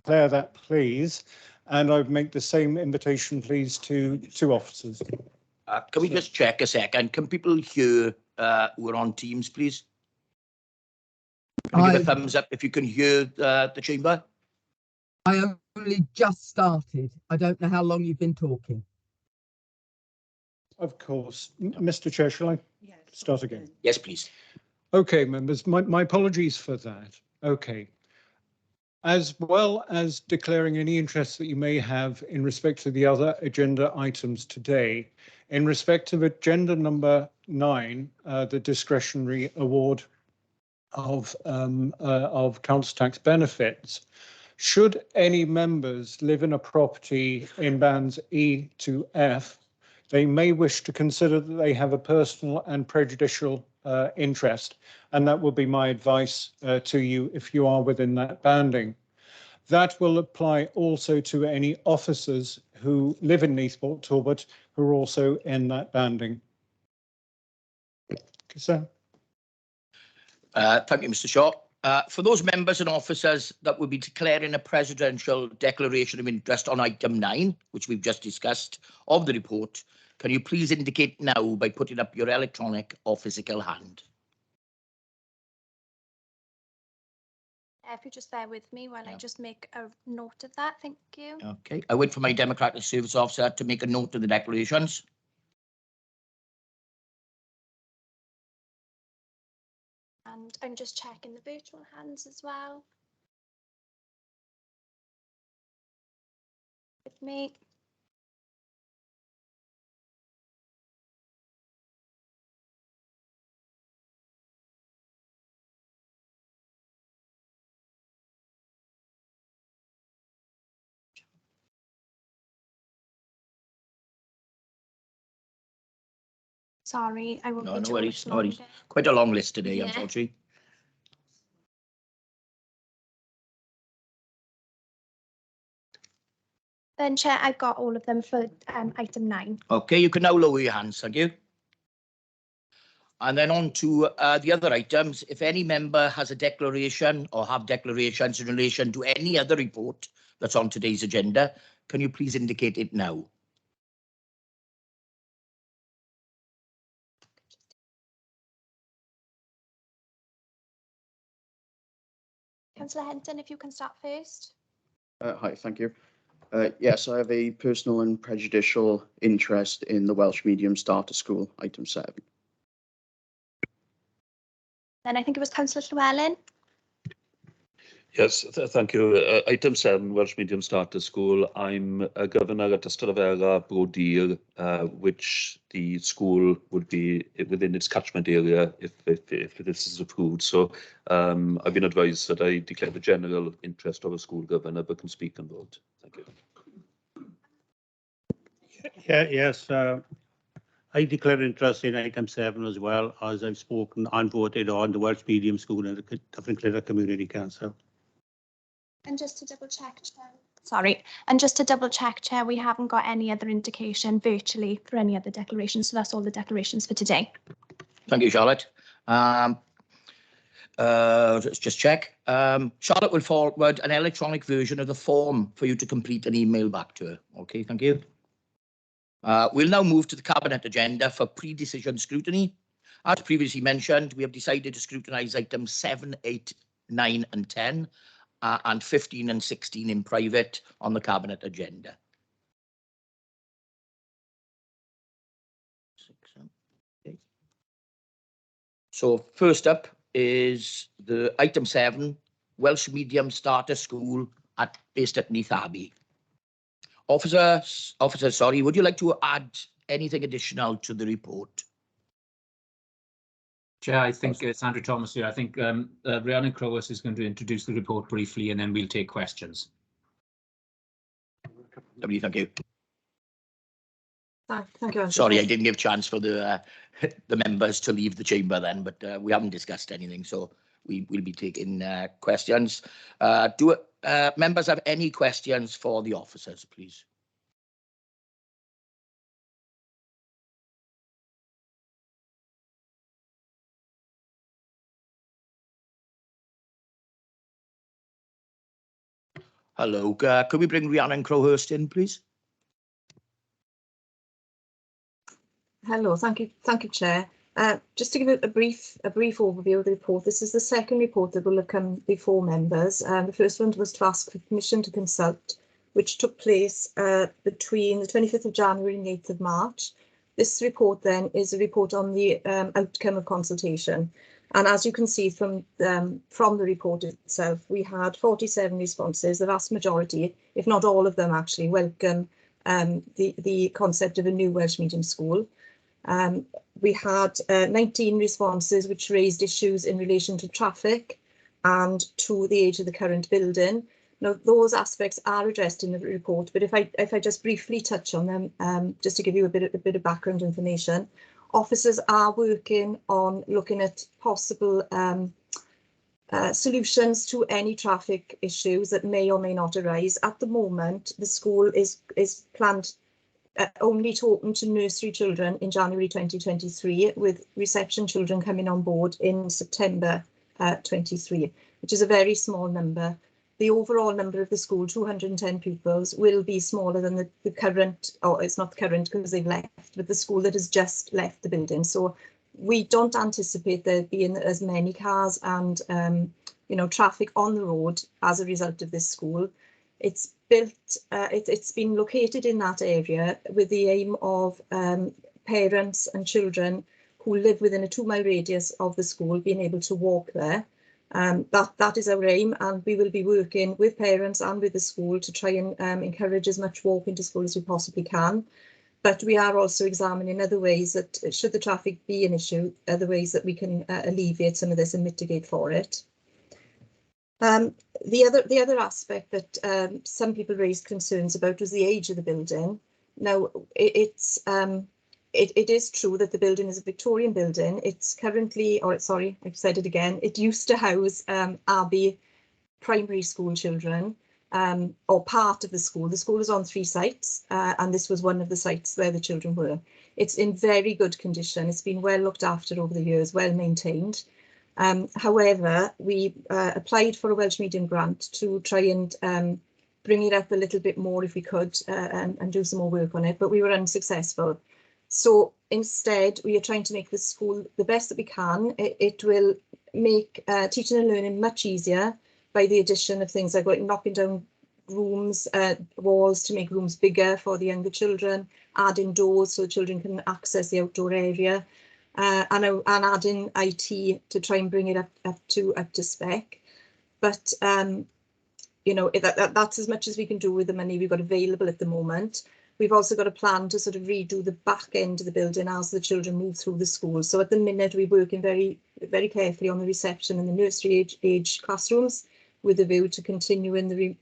declare that, please. And I would make the same invitation, please, to officers. Can we just check a second? Can people hear who are on Teams, please? Can you give a thumbs up if you can hear the chamber? I only just started. I don't know how long you've been talking. Of course. Mr. Chair, shall I start again? Yes, please. Okay, members, my apologies for that. Okay. As well as declaring any interest that you may have in respect to the other agenda items today, in respect of agenda number 9, the discretionary award of council tax benefits, should any members live in a property in bands E to F, they may wish to consider that they have a personal and prejudicial interest, and that will be my advice to you if you are within that banding. That will apply also to any officers who live in Neath, Talbot, who are also in that banding. Okay, sir. Thank you, Mr. Shaw. For those members and officers that will be declaring a presidential declaration of interest on item 9, which we've just discussed, of the report, can you please indicate now by putting up your electronic or physical hand? If you just bear with me while I just make a note of that, thank you. Okay, I wait for my Democratic Service Officer to make a note of the declarations. And I'm just checking the virtual hands as well. With me. Sorry, I won't be too much longer. No worries. Quite a long list today, unfortunately. Then, Chair, I've got all of them for item 9. Okay, you can now lower your hands, thank you. And then on to the other items. If any member has a declaration or have declarations in relation to any other report that's on today's agenda, can you please indicate it now? Councillor Henton, if you can start first. Hi, thank you. Yes, I have a personal and prejudicial interest in the Welsh Medium Starter School, item 7. Then I think it was Councillor Llewellyn. Yes, thank you. Item 7, Welsh Medium Starter School. I'm a governor at Ystafell Brodyr, which the school would be within its catchment area if this is approved. So I've been advised that I declare the general interest of a school governor, but can speak and vote. Thank you. Yes, I declare interest in item 7 as well, as I've spoken and voted on the Welsh Medium School and the Dyffryn Clydach Community Council. And just to double check, Chair. Sorry, and just to double check, Chair, we haven't got any other indication virtually for any other declarations, so that's all the declarations for today. Thank you, Charlotte. Let's just check. Charlotte will forward an electronic version of the form for you to complete and email back to her. Okay, thank you. We'll now move to the Cabinet agenda for pre-decision scrutiny. As previously mentioned, we have decided to scrutinise items 7, 8, 9 and 10 and 15 and 16 in private on the Cabinet agenda. So first up is the item 7, Welsh Medium Starter School based at Neath Abbey. Officer, sorry, would you like to add anything additional to the report? Chair, I think it's Andrew Thomas here. I think Rhiannon Crowes is going to introduce the report briefly and then we'll take questions. Lovely, thank you. Thank you. Sorry, I didn't give chance for the members to leave the chamber then, but we haven't discussed anything, so we will be taking questions. Do members have any questions for the officers, please? Hello, could we bring Rhiannon Crowhurst in, please? Hello, thank you, Chair. Just to give a brief overview of the report, this is the second report that will have come before members. The first one was to ask for permission to consult, which took place between the 25th of January and 8th of March. This report then is a report on the outcome of consultation. And as you can see from the report itself, we had 47 responses. The vast majority, if not all of them actually, welcome the concept of a new Welsh medium school. We had 19 responses which raised issues in relation to traffic and to the age of the current building. Now, those aspects are addressed in the report, but if I just briefly touch on them, just to give you a bit of background information, officers are working on looking at possible solutions to any traffic issues that may or may not arise. At the moment, the school is planned only to open to nursery children in January 2023, with reception children coming on board in September 23, which is a very small number. The overall number of the school, 210 pupils, will be smaller than the current, or it's not current because they've left, but the school that has just left the building. So we don't anticipate there being as many cars and traffic on the road as a result of this school. It's built, it's been located in that area with the aim of parents and children who live within a 2-mile radius of the school being able to walk there. That is our aim, and we will be working with parents and with the school to try and encourage as much walking to school as we possibly can. But we are also examining other ways that, should the traffic be an issue, other ways that we can alleviate some of this and mitigate for it. The other aspect that some people raised concerns about was the age of the building. Now, it is true that the building is a Victorian building. It's currently, or sorry, I've said it again, it used to house Abbey primary school children, or part of the school. The school is on 3 sites, and this was one of the sites where the children were. It's in very good condition. It's been well looked after over the years, well maintained. However, we applied for a Welsh Medium grant to try and bring it up a little bit more if we could, and do some more work on it, but we were unsuccessful. So instead, we are trying to make the school the best that we can. It will make teaching and learning much easier by the addition of things like knocking down rooms, walls to make rooms bigger for the younger children, adding doors so children can access the outdoor area, and adding IT to try and bring it up to spec. But that's as much as we can do with the money we've got available at the moment. We've also got a plan to sort of redo the back end of the building as the children move through the school. So at the minute, we're working very, very carefully on the reception and the nursery age classrooms, with a view to continuing the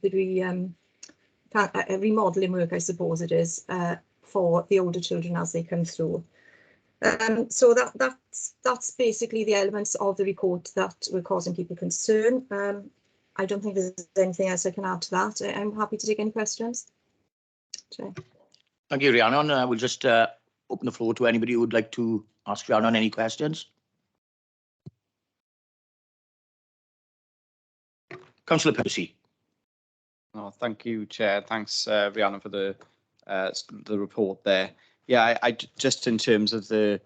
remodelling work, I suppose it is, for the older children as they come through. So that's basically the elements of the report that were causing people concern. I don't think there's anything else I can add to that. I'm happy to take any questions. Sure. Thank you, Rhiannon. We'll just open the floor to anybody who would like to ask Rhiannon any questions. Councillor Percy. Oh, thank you, Chair. Thanks, Rhiannon, for the report there. Yeah, I just in terms of the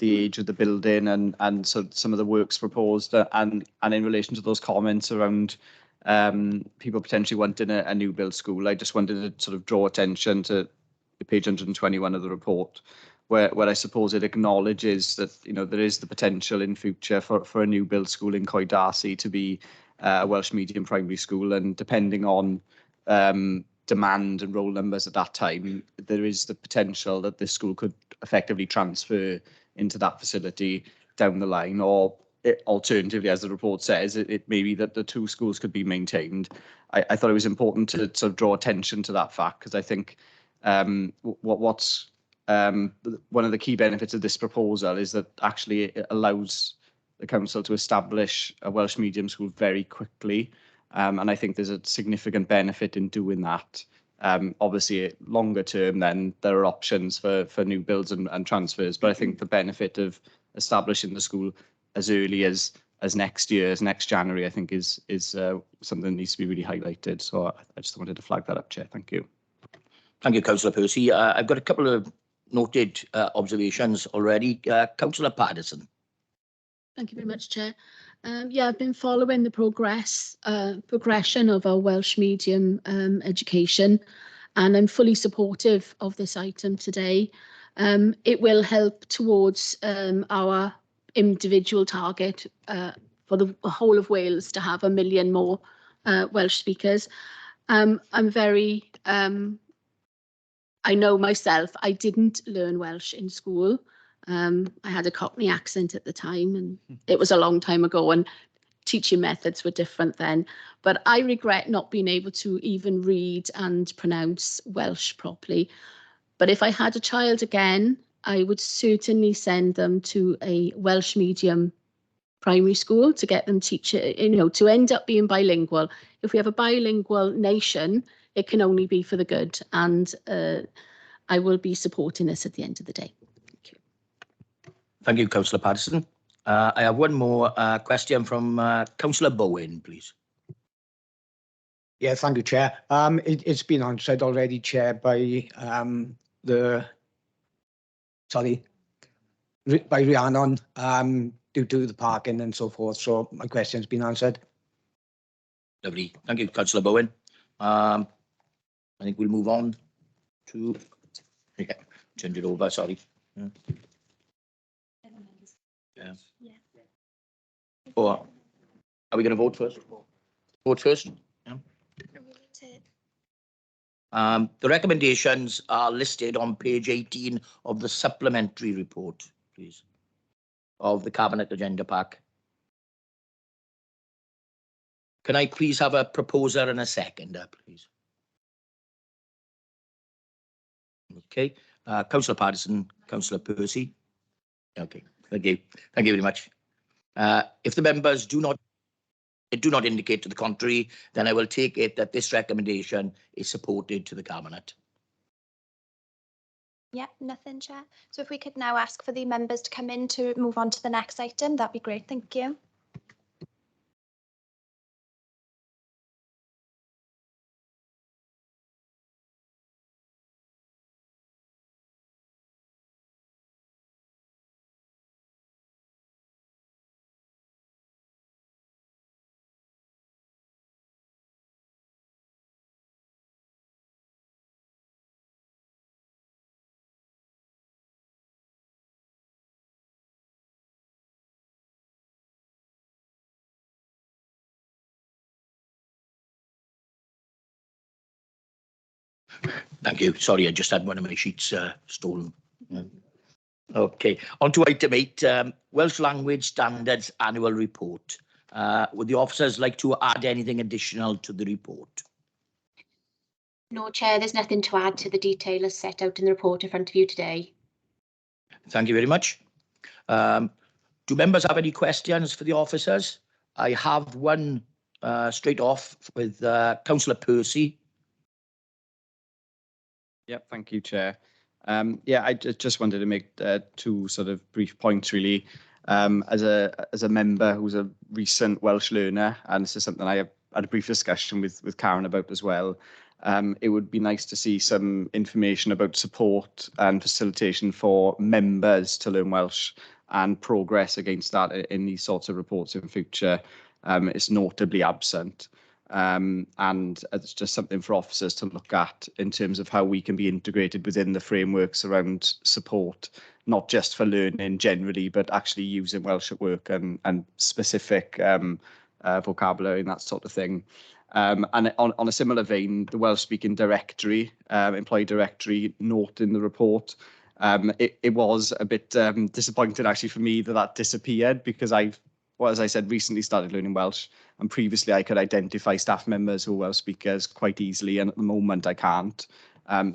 age of the building and so some of the works proposed, and in relation to those comments around people potentially wanting a new build school, I just wanted to sort of draw attention to page 121 of the report, where I suppose it acknowledges that there is the potential in future for a new build school in Coed Darcy to be a Welsh medium primary school, and depending on demand and roll numbers at that time, there is the potential that this school could effectively transfer into that facility down the line, or alternatively, as the report says, it may be that the 2 schools could be maintained. I thought it was important to sort of draw attention to that fact, because I think what's one of the key benefits of this proposal is that actually it allows the council to establish a Welsh medium school very quickly, and I think there's a significant benefit in doing that. Obviously, longer term, then there are options for new builds and transfers, but I think the benefit of establishing the school as early as as next January, I think is something that needs to be really highlighted. So I just wanted to flag that up, Chair. Thank you. Thank you, Councillor Percy. I've got a couple of noted observations already. Councillor Paterson. Thank you very much, Chair. Yeah, I've been following the progression of our Welsh medium education, and I'm fully supportive of this item today. It will help towards our individual target for the whole of Wales to have 1 million more Welsh speakers. I'm very, I know myself, I didn't learn Welsh in school. I had a Cockney accent at the time, and it was a long time ago, and teaching methods were different then. But I regret not being able to even read and pronounce Welsh properly. But if I had a child again, I would certainly send them to a Welsh medium primary school to get them to end up being bilingual. If we have a bilingual nation, it can only be for the good. And I will be supporting this at the end of the day. Thank you. Thank you, Councillor Paterson. I have one more question from Councillor Bowen, please. Yeah, thank you, Chair. It's been answered already, Chair, by Rhiannon, due to the parking and so forth. So my question's been answered. Lovely. Thank you, Councillor Bowen. I think we'll move on to, change it over, sorry. Yeah. Or are we going to vote first? Vote first? Yeah. The recommendations are listed on page 18 of the supplementary report, please, of the Cabinet Agenda Pack. Can I please have a proposer and a seconder, please? Okay, Councillor Paterson, Councillor Percy. Okay, thank you. Thank you very much. If the members do not indicate to the contrary, then I will take it that this recommendation is supported to the Cabinet. Yeah, nothing, Chair. So if we could now ask for the members to come in to move on to the next item, that'd be great. Thank you. Thank you. Sorry, I just had one of my sheets stolen. Okay, on to item 8, Welsh Language Standards Annual Report. Would the officers like to add anything additional to the report? No, Chair, there's nothing to add to the detail as set out in the report in front of you today. Thank you very much. Do members have any questions for the officers? I have one straight off with Councillor Percy. Yep, thank you, Chair. Yeah, I just wanted to make 2 sort of brief points, really. As a member who's a recent Welsh learner, and this is something I had a brief discussion with Karen about as well. It would be nice to see some information about support and facilitation for members to learn Welsh and progress against that in these sorts of reports in future. It's notably absent. And it's just something for officers to look at in terms of how we can be integrated within the frameworks around support, not just for learning generally, but actually using Welsh at work and specific vocabulary and that sort of thing. And on a similar vein, the Welsh speaking directory, employee directory note in the report, it was a bit disappointing actually for me that disappeared, because as I said, recently started learning Welsh, and previously I could identify staff members who were Welsh speakers quite easily, and at the moment I can't.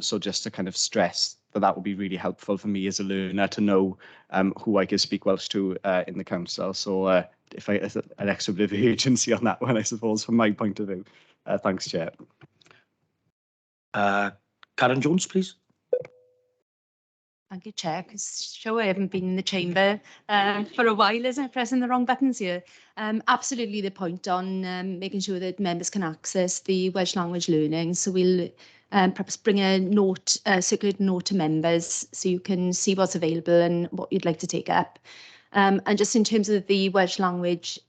So just to kind of stress that would be really helpful for me as a learner to know who I can speak Welsh to in the council. So if an extra bit of urgency on that one, I suppose, from my point of view. Thanks, Chair. Karen Jones, please. Thank you, Chair, because sure I haven't been in the chamber for a while, isn't it, pressing the wrong buttons here. Absolutely the point on making sure that members can access the Welsh language learning. So we'll perhaps bring a note, circulate a note to members so you can see what's available and what you'd like to take up. And just in terms of the Welsh language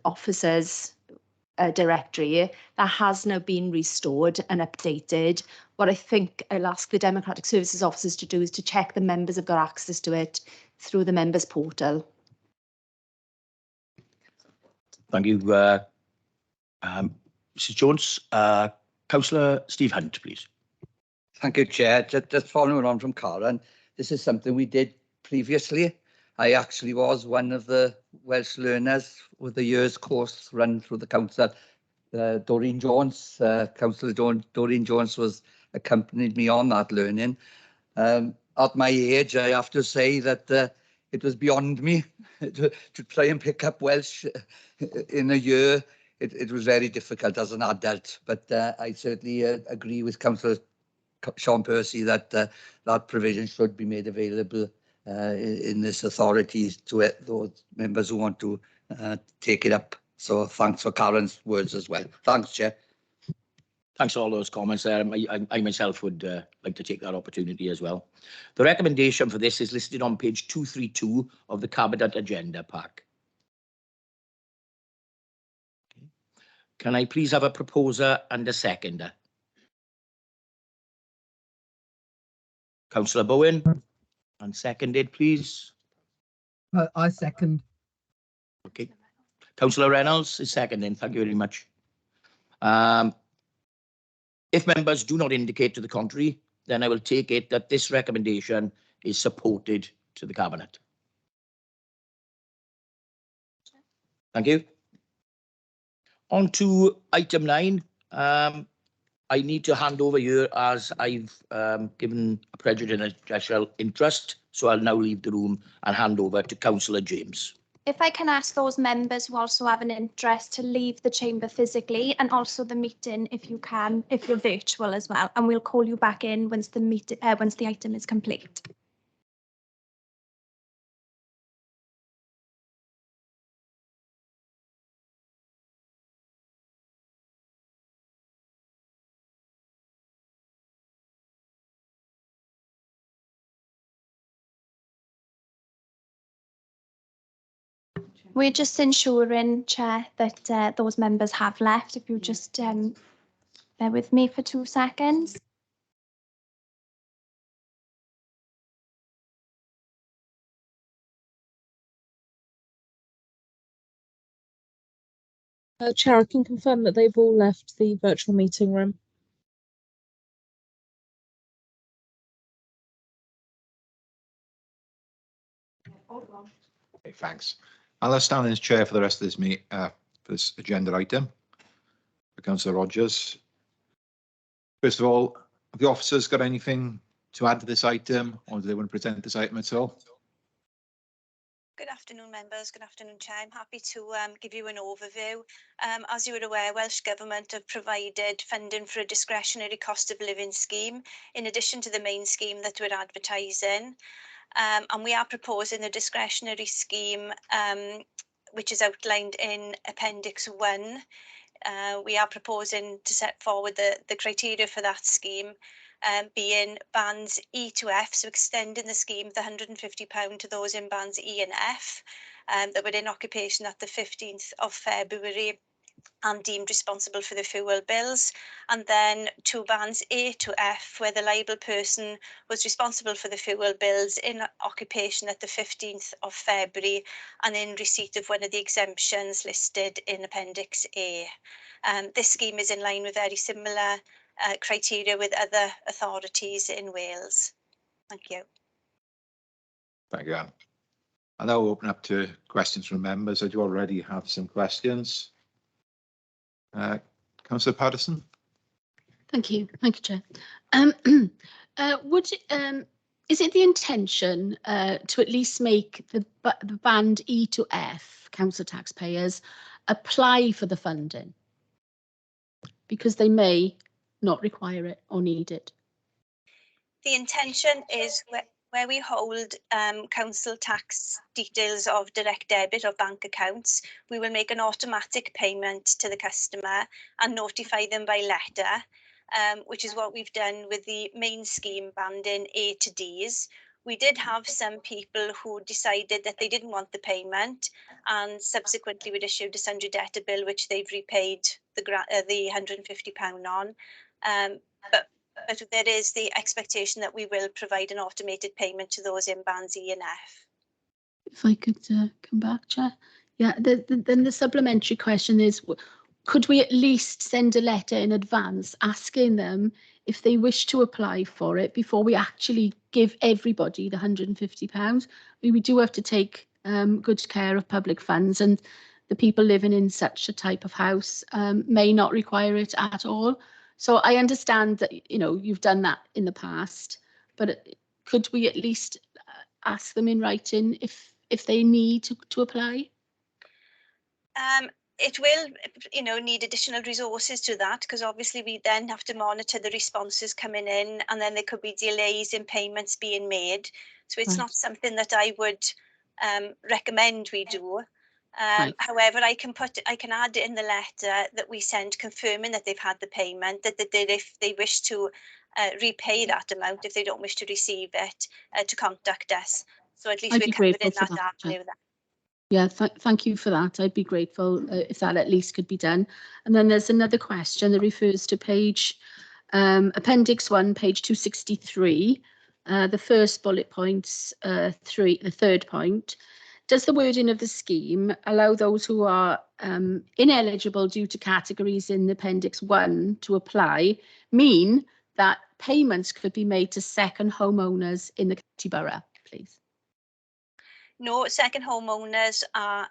officers directory, that has now been restored and updated. What I think I'll ask the Democratic Services officers to do is to check the members have got access to it through the members portal. Thank you, Mrs Jones. Councillor Steve Hunt, please. Thank you, Chair. Just following on from Karen, this is something we did previously. I actually was one of the Welsh learners with the year's course run through the council. Doreen Jones, Councillor Doreen Jones was accompanied me on that learning. At my age, I have to say that it was beyond me to try and pick up Welsh in a year. It was very difficult as an adult, but I certainly agree with Councillor Sean Percy that that provision should be made available in this authority to those members who want to take it up. So thanks for Karen's words as well. Thanks, Chair. Thanks for all those comments there. I myself would like to take that opportunity as well. The recommendation for this is listed on page 232 of the Cabinet Agenda Pack. Can I please have a proposer and a seconder? Councillor Bowen, and seconded, please. I second. Okay. Councillor Reynolds is seconding. Thank you very much. If members do not indicate to the contrary, then I will take it that this recommendation is supported to the Cabinet. Thank you. On to item 9. I need to hand over here as I've given a prejudicial interest, so I'll now leave the room and hand over to Councillor James. If I can ask those members who also have an interest to leave the chamber physically and also the meeting if you can, if you're virtual as well, and we'll call you back in once the item is complete. We're just ensuring, Chair, that those members have left. If you just bear with me for 2 seconds. Chair, I can confirm that they've all left the virtual meeting room. Okay, thanks. I'll stand as chair for the rest of this meeting, for this agenda item. For Councillor Rogers. First of all, have the officers got anything to add to this item, or do they want to present this item at all? Good afternoon, members. Good afternoon, Chair. I'm happy to give you an overview. As you are aware, Welsh Government have provided funding for a discretionary cost of living scheme, in addition to the main scheme that we're advertising. And we are proposing a discretionary scheme, which is outlined in Appendix 1. We are proposing to set forward the criteria for that scheme, being bands E to F, so extending the scheme of the £150 to those in bands E and F that were in occupation at the 15th of February and deemed responsible for the fuel bills, and then 2 bands A to F where the liable person was responsible for the fuel bills in occupation at the 15th of February and in receipt of one of the exemptions listed in Appendix A. This scheme is in line with very similar criteria with other authorities in Wales. Thank you. Thank you, Anne. I'll now open up to questions from members. I do already have some questions. Councillor Patterson. Thank you, Chair. Is it the intention to at least make the band E to F council taxpayers apply for the funding, because they may not require it or need it? The intention is where we hold council tax details of direct debit or bank accounts, we will make an automatic payment to the customer and notify them by letter, which is what we've done with the main scheme banding A to Ds. We did have some people who decided that they didn't want the payment, and subsequently we'd issued a sundry debtor bill, which they've repaid the £150 on. But there is the expectation that we will provide an automated payment to those in bands E and F. If I could come back, Chair. Yeah, then the supplementary question is, could we at least send a letter in advance asking them if they wish to apply for it before we actually give everybody the £150? We do have to take good care of public funds, and the people living in such a type of house may not require it at all. So I understand that, you know, you've done that in the past, but could we at least ask them in writing if they need to apply? It will, you know, need additional resources to that, because obviously we then have to monitor the responses coming in, and then there could be delays in payments being made. So it's not something that I would recommend we do. However, I can add in the letter that we send confirming that they've had the payment, that if they wish to repay that amount, if they don't wish to receive it, to contact us. So at least we're covered in that avenue. Yeah, thank you for that. I'd be grateful if that at least could be done. And then there's another question that refers to page Appendix 1, page 263. The first bullet points, the third point. Does the wording of the scheme allow those who are ineligible due to categories in Appendix 1 to apply, mean that payments could be made to second homeowners in the county borough, please? No, second homeowners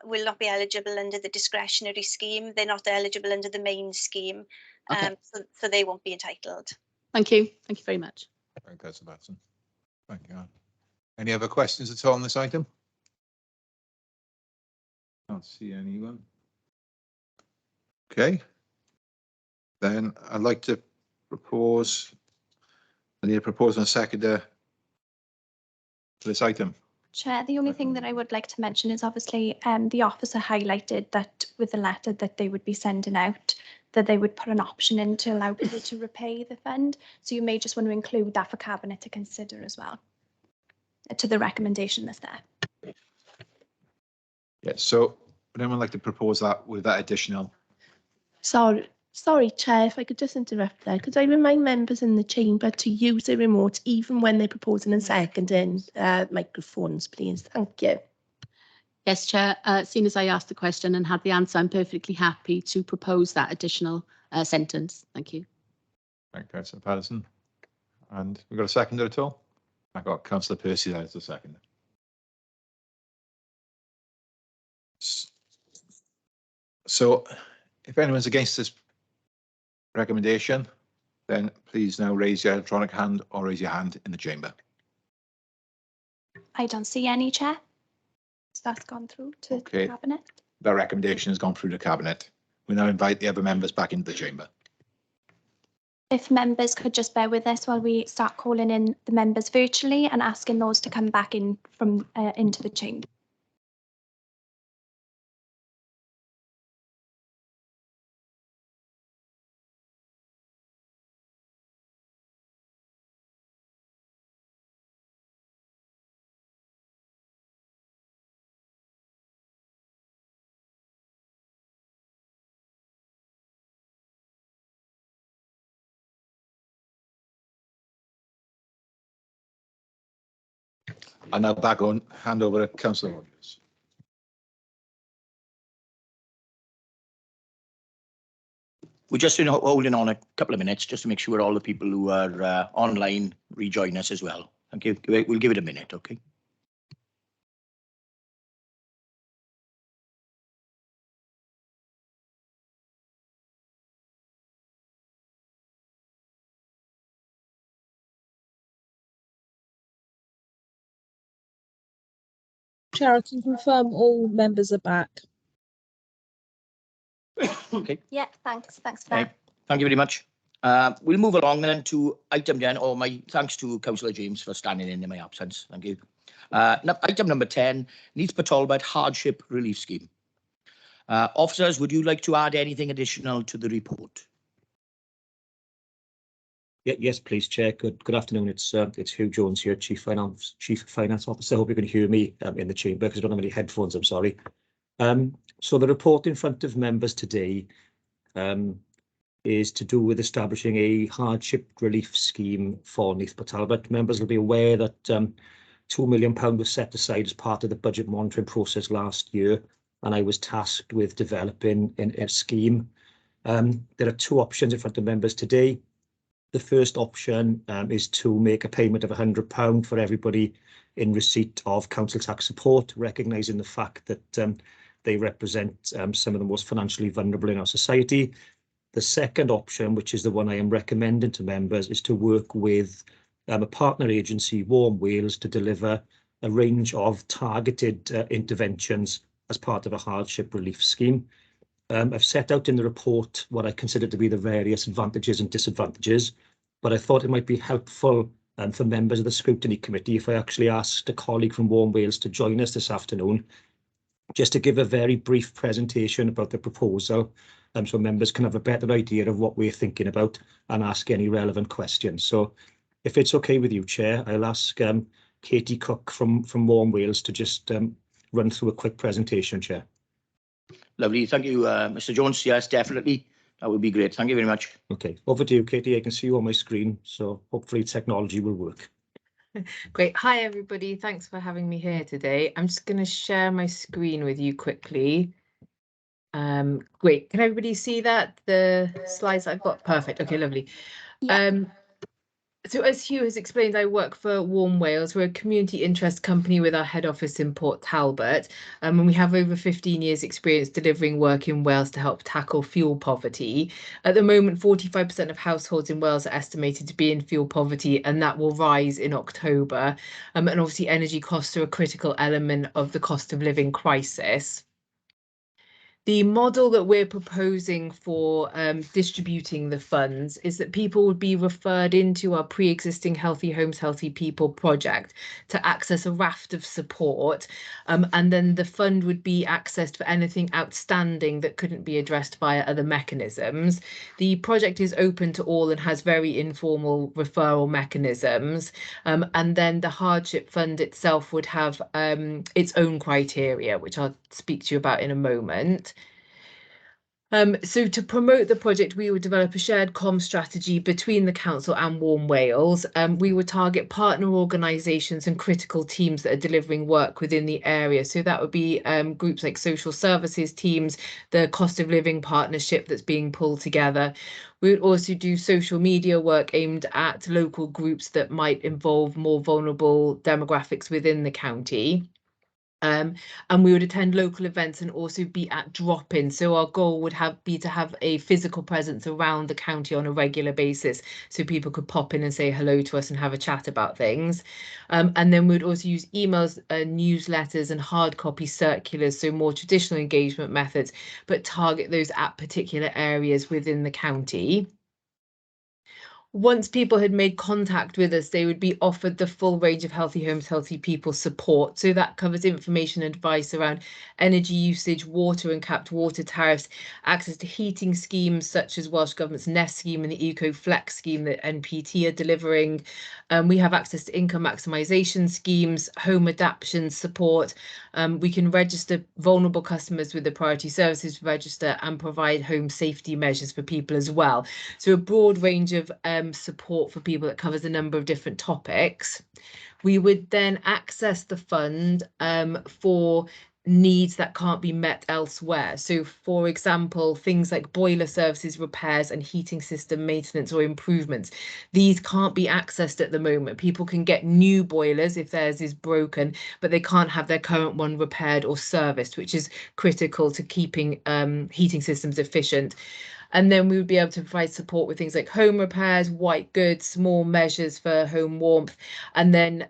will not be eligible under the discretionary scheme. They're not eligible under the main scheme, so they won't be entitled. Thank you. Thank you very much. Thank you, Councillor Batson. Thank you, Anne. Any other questions at all on this item? Can't see anyone. Okay. Then I'd like to propose, I need a proposal and a seconder for this item. Chair, the only thing that I would like to mention is obviously the officer highlighted that with the letter that they would be sending out, that they would put an option in to allow people to repay the fund. So you may just want to include that for Cabinet to consider as well, to the recommendation that's there. Yeah, so would anyone like to propose that with that additional? Sorry, Chair, if I could just interrupt there. Could I remind members in the chamber to use the remote even when they're proposing and seconding microphones, please? Thank you. Yes, Chair. As soon as I asked the question and had the answer, I'm perfectly happy to propose that additional sentence. Thank you. Thank you, Councillor Patterson. And we've got a seconder at all? I've got Councillor Percy there as a seconder. So if anyone's against this recommendation, then please now raise your electronic hand or raise your hand in the chamber. I don't see any, Chair. So that's gone through to Cabinet. That recommendation has gone through to Cabinet. We now invite the other members back into the chamber. If members could just bear with us while we start calling in the members virtually and asking those to come back in from into the chamber. And now back on, hand over to Councillor Rogers. We're just holding on a couple of minutes just to make sure all the people who are online rejoin us as well. Thank you. We'll give it a minute, okay? Chair, I can confirm all members are back. Okay. Yeah, thanks for that. Thank you very much. We'll move along then to item 10, or my thanks to Councillor James for standing in my absence. Thank you. Item number 10, Neath Talbot Hardship Relief Scheme. Officers, would you like to add anything additional to the report? Yes, please, Chair. Good afternoon. It's Hugh Jones here, Chief Finance Officer. Hope you can hear me in the chamber because I don't have any headphones. I'm sorry. So the report in front of members today is to do with establishing a hardship relief scheme for Neath Talbot. Members will be aware that £2 million was set aside as part of the budget monitoring process last year, and I was tasked with developing a scheme. There are two options in front of members today. The first option is to make a payment of £100 for everybody in receipt of council tax support, recognising the fact that they represent some of the most financially vulnerable in our society. The second option, which is the one I am recommending to members, is to work with a partner agency, Warm Wales, to deliver a range of targeted interventions as part of a hardship relief scheme. I've set out in the report what I consider to be the various advantages and disadvantages, but I thought it might be helpful for members of the Scrutiny Committee if I actually asked a colleague from Warm Wales to join us this afternoon, just to give a very brief presentation about the proposal, so members can have a better idea of what we're thinking about and ask any relevant questions. So if it's okay with you, Chair, I'll ask Katie Cook from Warm Wales to just run through a quick presentation, Chair. Lovely. Thank you, Mr. Jones. Yes, definitely. That would be great. Thank you very much. Okay, over to you, Katie. I can see you on my screen, so hopefully technology will work. Great. Hi, everybody. Thanks for having me here today. I'm just going to share my screen with you quickly. Great. Can everybody see that? The slides I've got? Perfect. Okay, lovely. Yeah. So as Hugh has explained, I work for Warm Wales. We're a community interest company with our head office in Port Talbot, and we have over 15 years experience delivering work in Wales to help tackle fuel poverty. At the moment, 45% of households in Wales are estimated to be in fuel poverty, and that will rise in October. And obviously energy costs are a critical element of the cost of living crisis. The model that we're proposing for distributing the funds is that people would be referred into our pre-existing Healthy Homes, Healthy People project to access a raft of support, and then the fund would be accessed for anything outstanding that couldn't be addressed via other mechanisms. The project is open to all and has very informal referral mechanisms, and then the hardship fund itself would have its own criteria, which I'll speak to you about in a moment. So to promote the project, we would develop a shared comms strategy between the council and Warm Wales. We would target partner organisations and critical teams that are delivering work within the area. So that would be groups like social services teams, the cost of living partnership that's being pulled together. We would also do social media work aimed at local groups that might involve more vulnerable demographics within the county. And we would attend local events and also be at drop-in. So our goal would be to have a physical presence around the county on a regular basis, so people could pop in and say hello to us and have a chat about things. And then we'd also use emails, newsletters and hard copy circulars, so more traditional engagement methods, but target those at particular areas within the county. Once people had made contact with us, they would be offered the full range of Healthy Homes, Healthy People support. So that covers information and advice around energy usage, water and capped water tariffs, access to heating schemes such as Welsh Government's Nest scheme and the Eco Flex scheme that NPT are delivering. We have access to income maximisation schemes, home adaptation support. We can register vulnerable customers with the Priority Services Register and provide home safety measures for people as well. So a broad range of support for people that covers a number of different topics. We would then access the fund for needs that can't be met elsewhere. So for example, things like boiler services, repairs and heating system maintenance or improvements. These can't be accessed at the moment. People can get new boilers if theirs is broken, but they can't have their current one repaired or serviced, which is critical to keeping heating systems efficient. And then we would be able to provide support with things like home repairs, white goods, small measures for home warmth, and then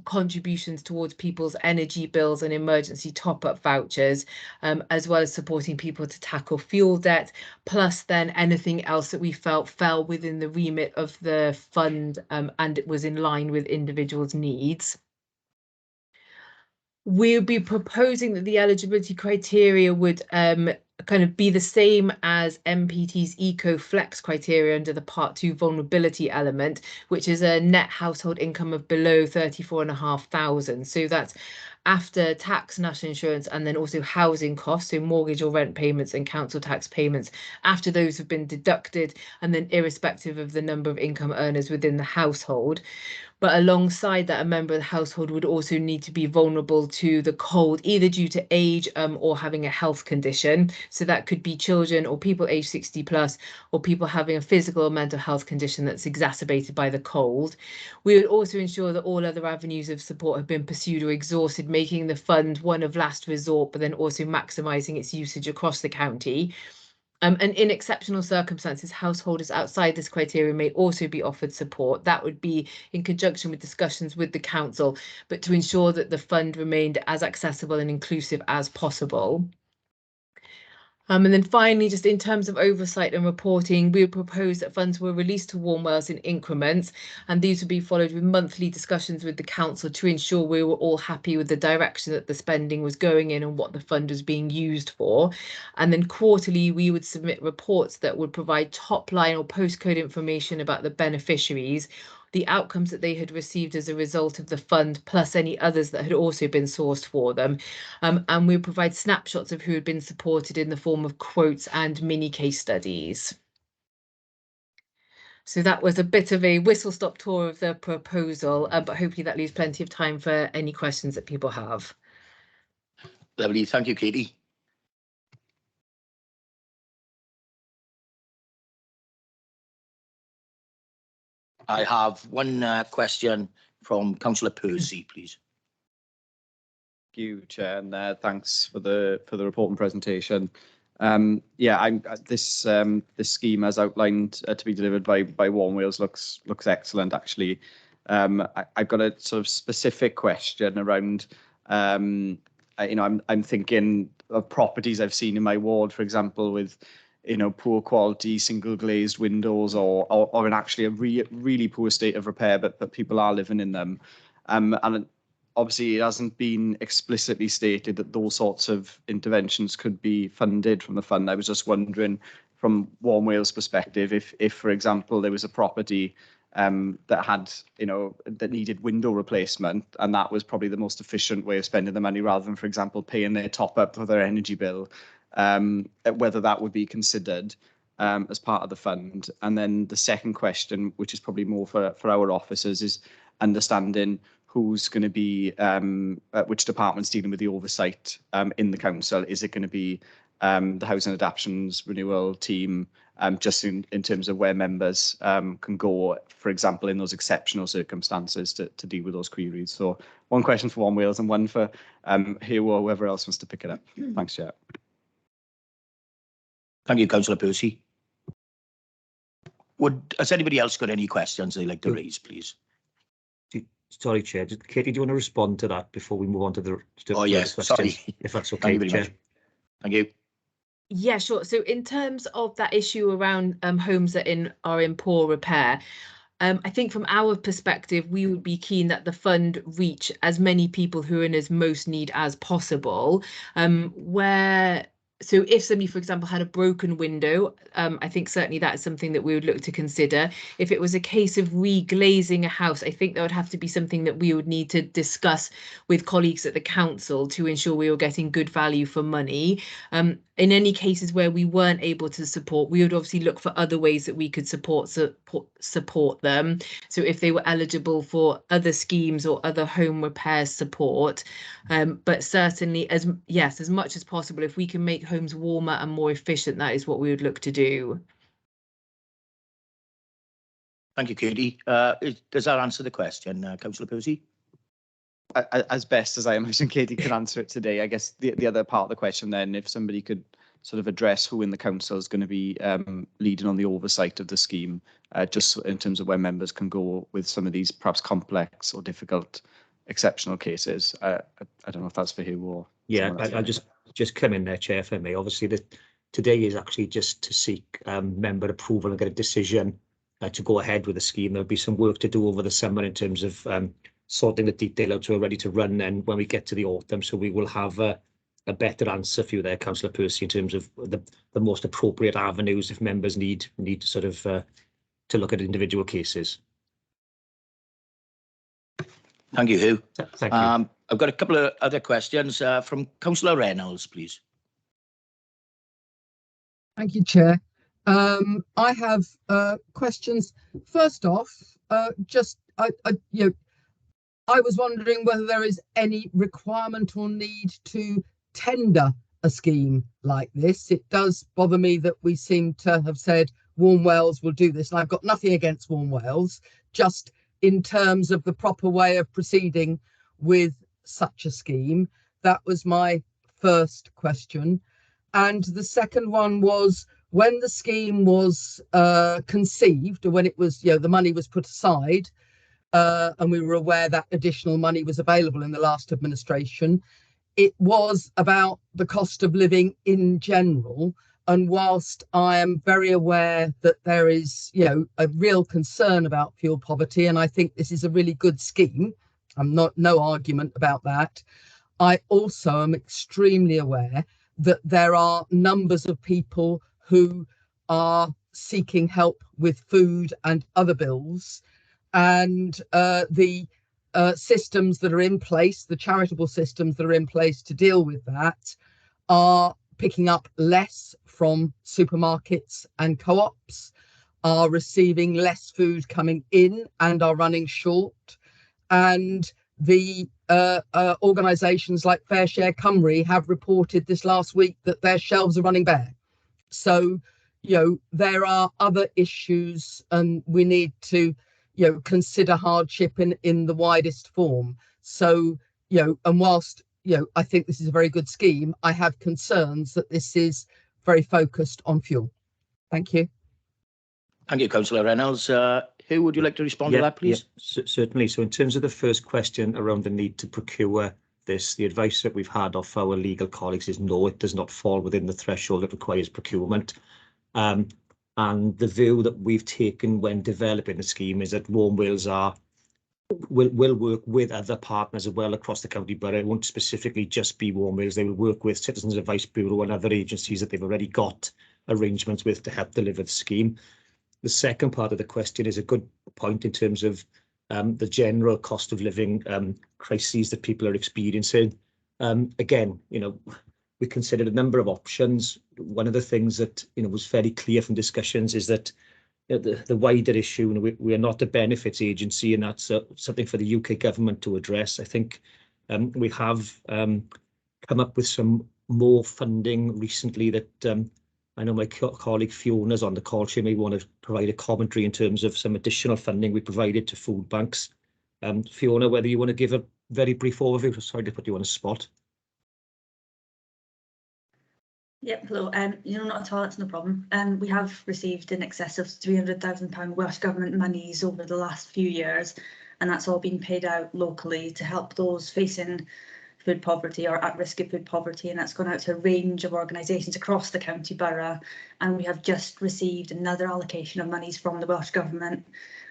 contributions towards people's energy bills and emergency top-up vouchers, as well as supporting people to tackle fuel debt, plus then anything else that we felt fell within the remit of the fund and it was in line with individuals' needs. We'll be proposing that the eligibility criteria would kind of be the same as MPT's Eco Flex criteria under the Part 2 vulnerability element, which is a net household income of below 34,500. So that's after tax, national insurance, and then also housing costs, so mortgage or rent payments and council tax payments, after those have been deducted, and then irrespective of the number of income earners within the household. But alongside that, a member of the household would also need to be vulnerable to the cold, either due to age or having a health condition. So that could be children or people aged 60 plus, or people having a physical or mental health condition that's exacerbated by the cold. We would also ensure that all other avenues of support have been pursued or exhausted, making the fund one of last resort, but then also maximising its usage across the county. And in exceptional circumstances, householders outside this criteria may also be offered support. That would be in conjunction with discussions with the council, but to ensure that the fund remained as accessible and inclusive as possible. And then finally, just in terms of oversight and reporting, we would propose that funds were released to Warm Wales in increments, and these would be followed with monthly discussions with the council to ensure we were all happy with the direction that the spending was going in and what the fund was being used for. And then quarterly, we would submit reports that would provide top line or postcode information about the beneficiaries, the outcomes that they had received as a result of the fund, plus any others that had also been sourced for them. And we provide snapshots of who had been supported in the form of quotes and mini case studies. So that was a bit of a whistle-stop tour of the proposal, but hopefully that leaves plenty of time for any questions that people have. Lovely, thank you, Katie. I have one question from Councillor Percy, please. Thank you, Chair, and thanks for the report and presentation. Yeah, this scheme as outlined to be delivered by Warm Wales looks excellent. Actually, I've got a sort of specific question around. I'm thinking of properties I've seen in my ward, for example, with poor quality single glazed windows or in actually a really poor state of repair, but people are living in them. And obviously it hasn't been explicitly stated that those sorts of interventions could be funded from the fund. I was just wondering from Warm Wales perspective, if for example, there was a property that had, that needed window replacement, and that was probably the most efficient way of spending the money rather than, for example, paying their top up for their energy bill. Whether that would be considered as part of the fund. And then the second question, which is probably more for our officers, is understanding who's going to be, which department's dealing with the oversight in the council. Is it going to be the Housing Adaptations Renewal team, just in terms of where members can go, for example, in those exceptional circumstances to deal with those queries? So one question for Warm Wales and one for Hugh or whoever else wants to pick it up. Thanks, Chair. Thank you, Councillor Percy. Has anybody else got any questions they'd like to raise, please? Sorry, Chair. Katie, do you want to respond to that before we move on to the yes, sorry. If that's okay, Thank you very much. Thank you. Yeah, sure. So in terms of that issue around homes that are in poor repair, I think from our perspective, we would be keen that the fund reach as many people who are in as most need as possible. So if somebody, for example, had a broken window, I think certainly that is something that we would look to consider. If it was a case of reglazing a house, I think that would have to be something that we would need to discuss with colleagues at the council to ensure we were getting good value for money. In any cases where we weren't able to support, we would obviously look for other ways that we could support them. So if they were eligible for other schemes or other home repair support, but certainly as much as possible, if we can make homes warmer and more efficient, that is what we would look to do. Thank you, Katie. Does that answer the question, Councillor Percy? As best as I imagine Katie could answer it today. I guess the other part of the question then, if somebody could sort of address who in the council is going to be leading on the oversight of the scheme, just in terms of where members can go with some of these perhaps complex or difficult exceptional cases. I don't know if that's for you or Yeah, someone else. I'll just come in there, Chair, if I may. Obviously, today is actually just to seek member approval and get a decision to go ahead with the scheme. There'll be some work to do over the summer in terms of sorting the detail out so we're ready to run then when we get to the autumn. So we will have a better answer for you there, Councillor Percy, in terms of the most appropriate avenues if members need to sort of to look at individual cases. Thank you, Hugh. Thank you. I've got a couple of other questions from Councillor Reynolds, please. Thank you, Chair. I have questions. First off, I was wondering whether there is any requirement or need to tender a scheme like this. It does bother me that we seem to have said Warm Wales will do this, and I've got nothing against Warm Wales, just in terms of the proper way of proceeding with such a scheme. That was my first question. And the second one was, when the scheme was conceived, or when it was, the money was put aside, and we were aware that additional money was available in the last administration, it was about the cost of living in general. And whilst I am very aware that there is, a real concern about fuel poverty, and I think this is a really good scheme, no argument about that, I also am extremely aware that there are numbers of people who are seeking help with food and other bills, and the systems that are in place, the charitable systems that are in place to deal with that, are picking up less from supermarkets and co-ops, are receiving less food coming in and are running short. And the organisations like Fair Share Cymru have reported this last week that their shelves are running bare. So, there are other issues, and we need to, consider hardship in the widest form. So, and whilst, I think this is a very good scheme, I have concerns that this is very focused on fuel. Thank you. Thank you, Councillor Reynolds. Who would you like to respond to that, please? Yeah, certainly. So in terms of the first question around the need to procure this, the advice that we've had off our legal colleagues is no, it does not fall within the threshold that requires procurement. And the view that we've taken when developing the scheme is that Warm Wales will work with other partners as well across the county borough. It won't specifically just be Warm Wales. They will work with Citizens Advice Bureau and other agencies that they've already got arrangements with to help deliver the scheme. The second part of the question is a good point in terms of the general cost of living crises that people are experiencing. Again, we considered a number of options. One of the things that was very clear from discussions is that the wider issue, we are not a benefits agency, and that's something for the UK government to address. I think we have come up with some more funding recently that I know my colleague Fiona's on the call. She may want to provide a commentary in terms of some additional funding we provided to food banks. Fiona, whether you want to give a very brief overview. Sorry to put you on a spot. Yep, hello. Not at all, it's no problem. We have received in excess of £300,000 Welsh Government monies over the last few years, and that's all been paid out locally to help those facing food poverty or at risk of food poverty, and that's gone out to a range of organisations across the county borough. And we have just received another allocation of monies from the Welsh Government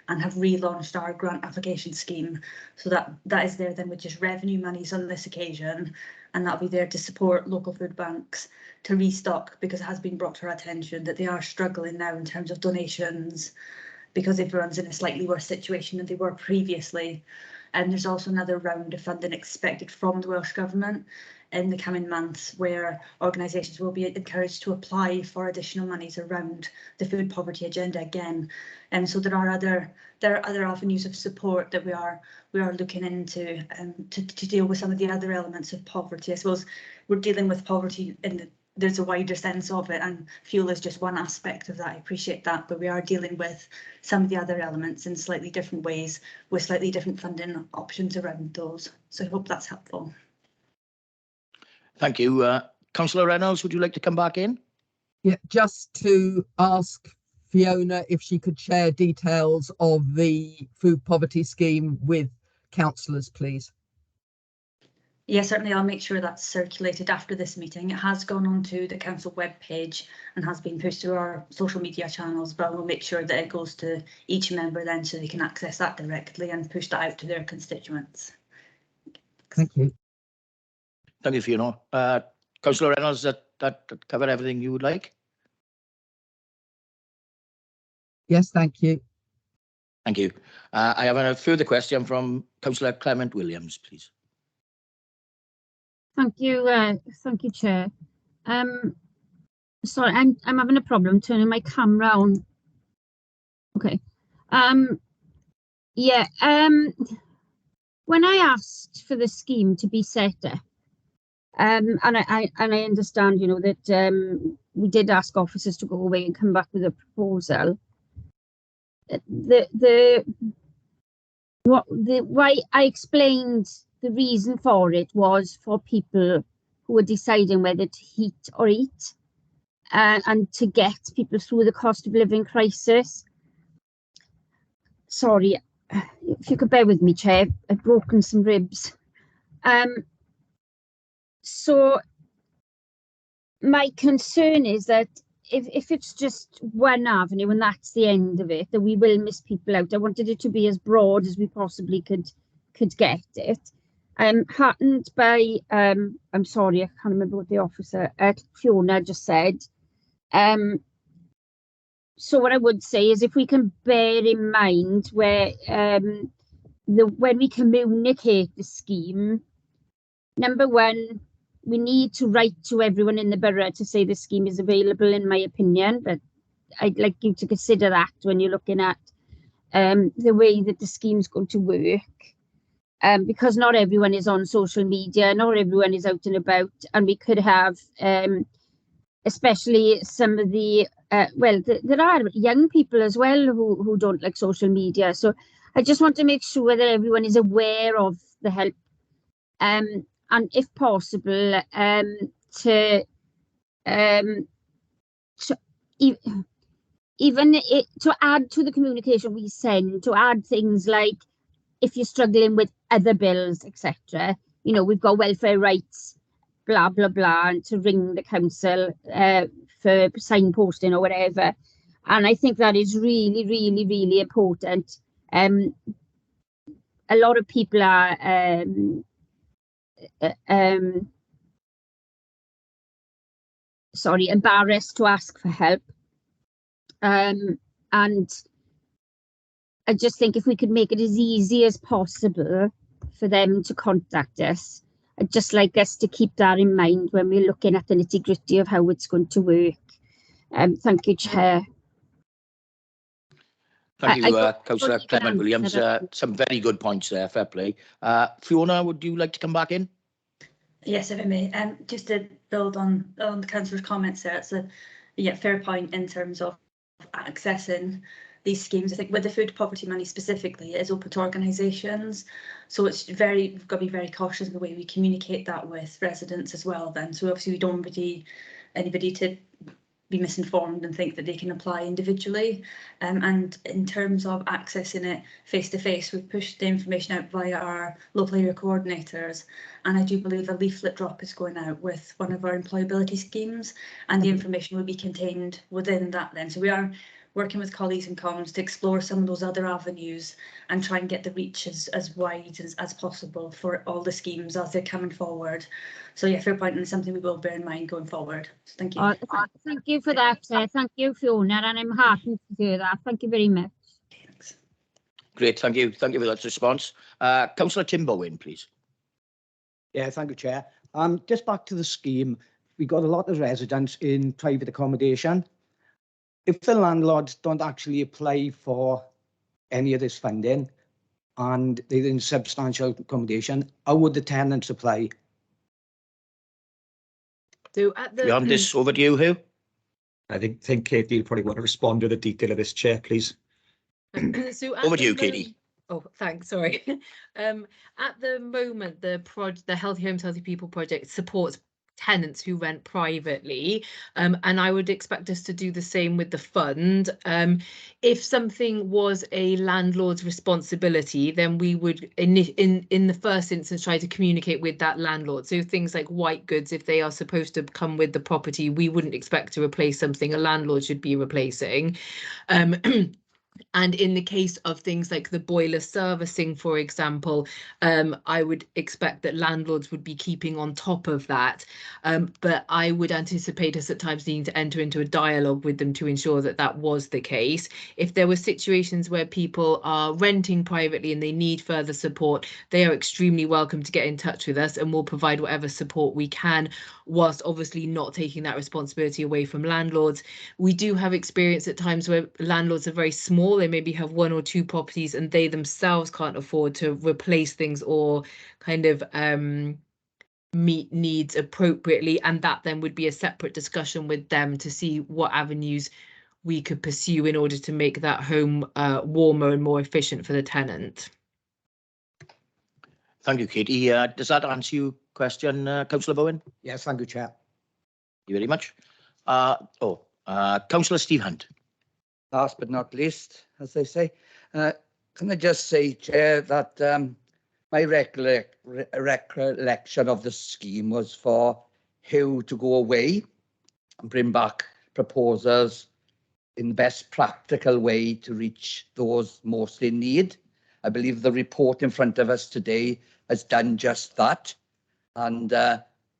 and have relaunched our grant application scheme. So that is there then with just revenue monies on this occasion, and that'll be there to support local food banks to restock, because it has been brought to our attention that they are struggling now in terms of donations because everyone's in a slightly worse situation than they were previously. And there's also another round of funding expected from the Welsh Government in the coming months, where organisations will be encouraged to apply for additional monies around the food poverty agenda again. And so there are other avenues of support that we are looking into to deal with some of the other elements of poverty. I suppose we're dealing with poverty there's a wider sense of it, and fuel is just one aspect of that. I appreciate that, but we are dealing with some of the other elements in slightly different ways with slightly different funding options around those. So I hope that's helpful. Thank you. Councillor Reynolds, would you like to come back in? Yeah, just to ask Fiona if she could share details of the food poverty scheme with councillors, please. Yeah, certainly I'll make sure that's circulated after this meeting. It has gone onto the council webpage and has been pushed through our social media channels, but we'll make sure that it goes to each member then so they can access that directly and push that out to their constituents. Thank you. Thank you, Fiona. Councillor Reynolds, that cover everything you would like? Yes, thank you. Thank you. I have a further question from Councillor Clement Williams, please. Thank you, Chair. Sorry, I'm having a problem turning my camera on. Okay. Yeah. When I asked for the scheme to be set up, and I understand, you know, that we did ask officers to go away and come back with a proposal. Why I explained the reason for it was for people who were deciding whether to heat or eat, and to get people through the cost of living crisis. Sorry, if you could bear with me, Chair, I've broken some ribs. So my concern is that if it's just one avenue and that's the end of it, that we will miss people out. I wanted it to be as broad as we possibly could get it. Heartened by, I'm sorry, I can't remember what the officer, Fiona just said. So what I would say is if we can bear in mind where when we communicate the scheme, number one, we need to write to everyone in the borough to say the scheme is available, in my opinion, but I'd like you to consider that when you're looking at the way that the scheme's going to work. Because not everyone is on social media, not everyone is out and about, and we could have, especially some of the, there are young people as well who don't like social media. So I just want to make sure that everyone is aware of the help, and if possible, to add to the communication we send, to add things like, if you're struggling with other bills, etc., you know, we've got welfare rights, blah, blah, blah, and to ring the council for signposting or whatever. And I think that is really, really, really important. A lot of people are embarrassed to ask for help. And I just think if we could make it as easy as possible for them to contact us, I'd just like us to keep that in mind when we're looking at the nitty-gritty of how it's going to work. Thank you, Chair. Thank you, Councillor Clement Williams. Some very good points there, fair play. Fiona, would you like to come back in? Yes, if I may. Just to build on the councillor's comments there, it's a fair point in terms of accessing these schemes. I think with the food poverty money specifically, it is open to organisations, so it's we've got to be very cautious in the way we communicate that with residents as well. Then, so obviously we don't want anybody to be misinformed and think that they can apply individually. And in terms of accessing it face to face, we've pushed the information out via our local area coordinators, and I do believe a leaflet drop is going out with one of our employability schemes, and the information will be contained within that then. So we are working with colleagues in comms to explore some of those other avenues and try and get the reach as wide as possible for all the schemes as they're coming forward. So yeah, fair point, and something we will bear in mind going forward. So thank you. Thank you for that, thank you, Fiona, and I'm heartened to hear that. Thank you very much. Thanks. Great, thank you. Thank you for that response. Councillor Tim Bowen, please. Yeah, thank you, Chair. Just back to the scheme, we got a lot of residents in private accommodation. If the landlords don't actually apply for any of this funding and they're in substantial accommodation, how would the tenants apply? So at the Beyond this, over to you, Hugh. I think Katie will probably want to respond to the detail of this, Chair, please. so over to you, Katie. Oh, thanks. Sorry. At the moment, the Healthy Homes, Healthy People project supports tenants who rent privately, and I would expect us to do the same with the fund. If something was a landlord's responsibility, then we would in the first instance try to communicate with that landlord. So things like white goods, if they are supposed to come with the property, we wouldn't expect to replace something a landlord should be replacing. And in the case of things like the boiler servicing, for example, I would expect that landlords would be keeping on top of that. But I would anticipate us at times needing to enter into a dialogue with them to ensure that that was the case. If there were situations where people are renting privately and they need further support, they are extremely welcome to get in touch with us, and we'll provide whatever support we can, whilst obviously not taking that responsibility away from landlords. We do have experience at times where landlords are very small. They maybe have 1 or 2 properties and they themselves can't afford to replace things or kind of meet needs appropriately, and that then would be a separate discussion with them to see what avenues we could pursue in order to make that home warmer and more efficient for the tenant. Thank you, Katie. Does that answer your question, Councillor Bowen? Yes, thank you, Chair. Thank you very much. Councillor Steve Hunt. Last but not least, as they say, can I just say, Chair, that my recollection of the scheme was for Hugh to go away and bring back proposals in the best practical way to reach those most in need. I believe the report in front of us today has done just that. And,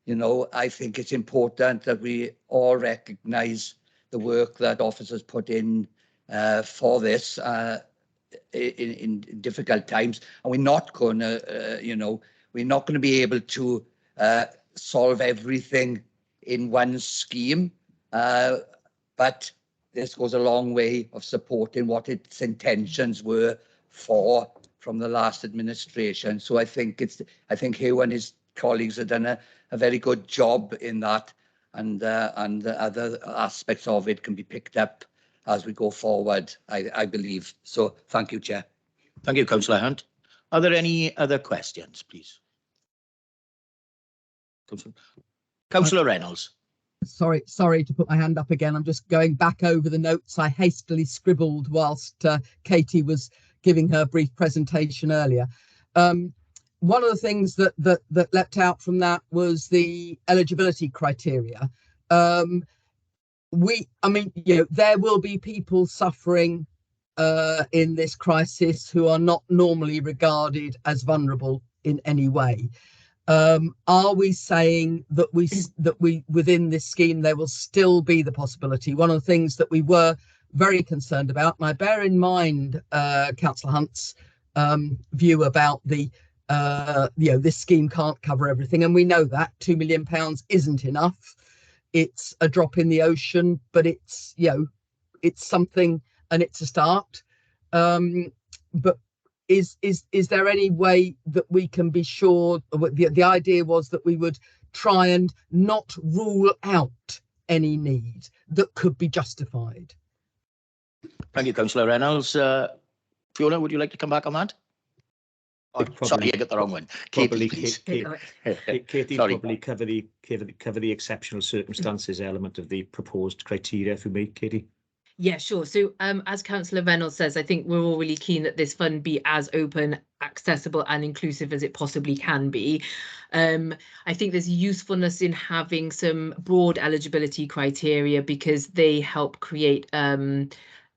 you know, I think it's important that we all recognise the work that officers put in for this in difficult times, and we're not going to, you know, we're not going to be able to solve everything in one scheme, but this goes a long way of supporting what its intentions were from the last administration. So I think Hugh and his colleagues have done a very good job in that, and other aspects of it can be picked up as we go forward, I believe. So thank you, Chair. Thank you, Councillor Hunt. Are there any other questions, please? Councillor Reynolds. Sorry to put my hand up again. I'm just going back over the notes I hastily scribbled whilst Katie was giving her brief presentation earlier. One of the things that leapt out from that was the eligibility criteria. I mean, you know, there will be people suffering in this crisis who are not normally regarded as vulnerable in any way. Are we saying that we within this scheme there will still be the possibility? One of the things that we were very concerned about, and I bear in mind Councillor Hunt's view about the you know, this scheme can't cover everything, and we know that £2 million isn't enough. It's a drop in the ocean, but it's, you know, it's something and it's a start. But is there any way that we can be sure? The idea was that we would try and not rule out any need that could be justified. Thank you, Councillor Reynolds. Fiona, would you like to come back on that? Sorry, I got the wrong one. Katie, please. Katie, probably cover the exceptional circumstances element of the proposed criteria, if you may, Katie. Yeah, sure. So as Councillor Reynolds says, I think we're all really keen that this fund be as open, accessible and inclusive as it possibly can be. I think there's usefulness in having some broad eligibility criteria because they help create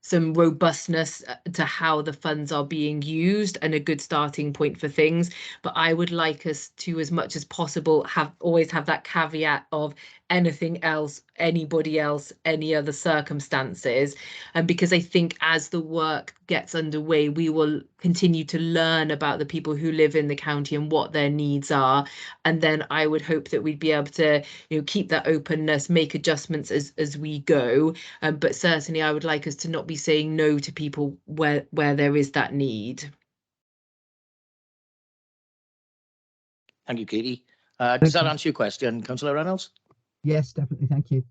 some robustness to how the funds are being used and a good starting point for things. But I would like us to, as much as possible, always have that caveat of anything else, anybody else, any other circumstances. And because I think as the work gets underway, we will continue to learn about the people who live in the county and what their needs are. And then I would hope that we'd be able to, you know, keep that openness, make adjustments as we go. But certainly I would like us to not be saying no to people where there is that need. Thank you, Katie. Does that answer your question, Councillor Reynolds? Yes, definitely. Thank you.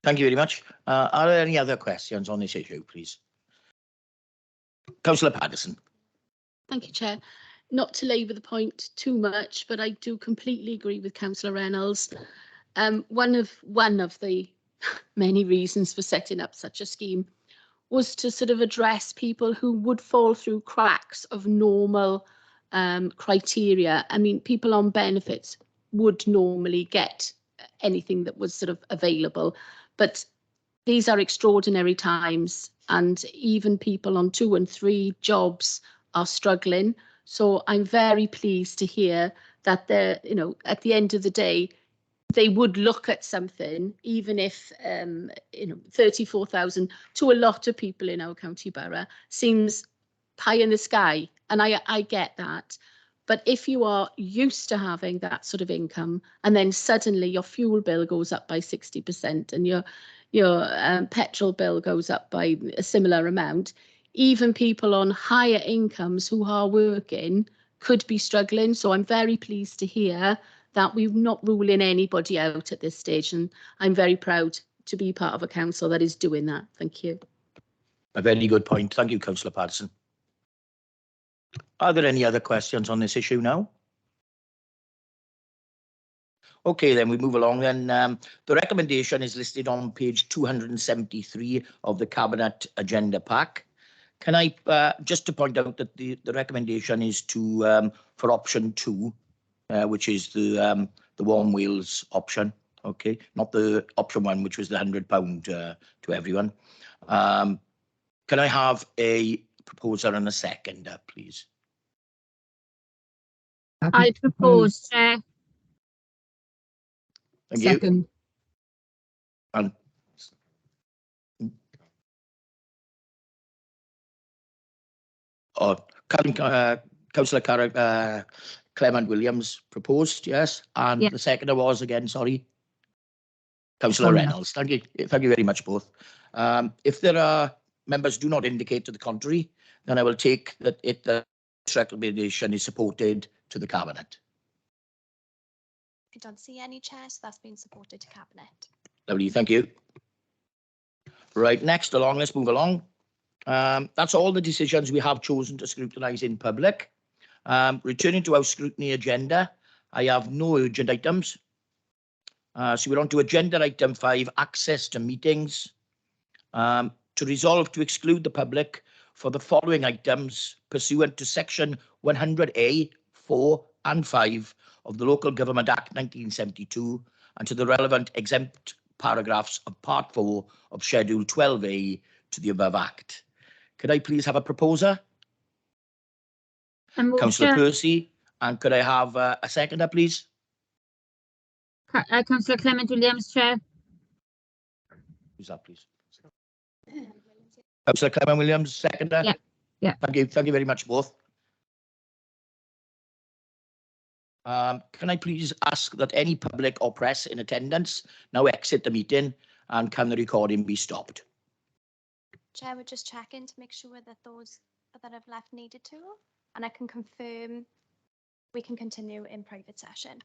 Thank you very much. Are there any other questions on this issue, please? Councillor Patterson. Thank you, Chair. not to labour the point too much, but I do completely agree with Councillor Reynolds. One of the many reasons for setting up such a scheme was to sort of address people who would fall through cracks of normal criteria. I mean, people on benefits would normally get anything that was sort of available, but these are extraordinary times, and even people on 2 and 3 jobs are struggling. So I'm very pleased to hear that they're, you know, at the end of the day, they would look at something, even if, you know, 34,000 to a lot of people in our county borough seems pie in the sky. And I get that. But if you are used to having that sort of income, and then suddenly your fuel bill goes up by 60% and your petrol bill goes up by a similar amount, even people on higher incomes who are working could be struggling. So I'm very pleased to hear that we're not ruling anybody out at this stage, and I'm very proud to be part of a council that is doing that. Thank you. A very good point. Thank you, Councillor Patterson. Are there any other questions on this issue now? Okay, then we move along then. The recommendation is listed on page 273 of the Cabinet Agenda Pack. Can I just to point out that the recommendation is to for option 2, which is the warm wheels option. Okay, not the option 1, which was the £100 to everyone. Can I have a proposer and a seconder, please? I propose, Chair. Thank Second. you. And Councillor Clement Williams proposed, yes, and Yeah. the seconder was again, sorry, Councillor Reynolds. Thank you very much both. If there are members do not indicate to the contrary, then I will take that the recommendation is supported to the Cabinet. I don't see any, Chair, so that's been supported to Cabinet. Lovely, thank you. Right, next along, let's move along. That's all the decisions we have chosen to scrutinise in public. Returning to our scrutiny agenda, I have no urgent items. So we're on to agenda item 5, access to meetings. To resolve to exclude the public for the following items pursuant to section 100A, 4 and 5 of the Local Government Act 1972 and to the relevant exempt paragraphs of part 4 of schedule 12A to the above act. Could I please have a proposer? Councillor Percy, and could I have a seconder, please? Councillor Clement Williams, Chair. Who's that, please? Councillor Clement Williams, seconder. Yeah. Thank you very much, both. Can I please ask that any public or press in attendance now exit the meeting, and can the recording be stopped? Chair, we're just checking to make sure that those that have left needed to, and I can confirm we can continue in private session.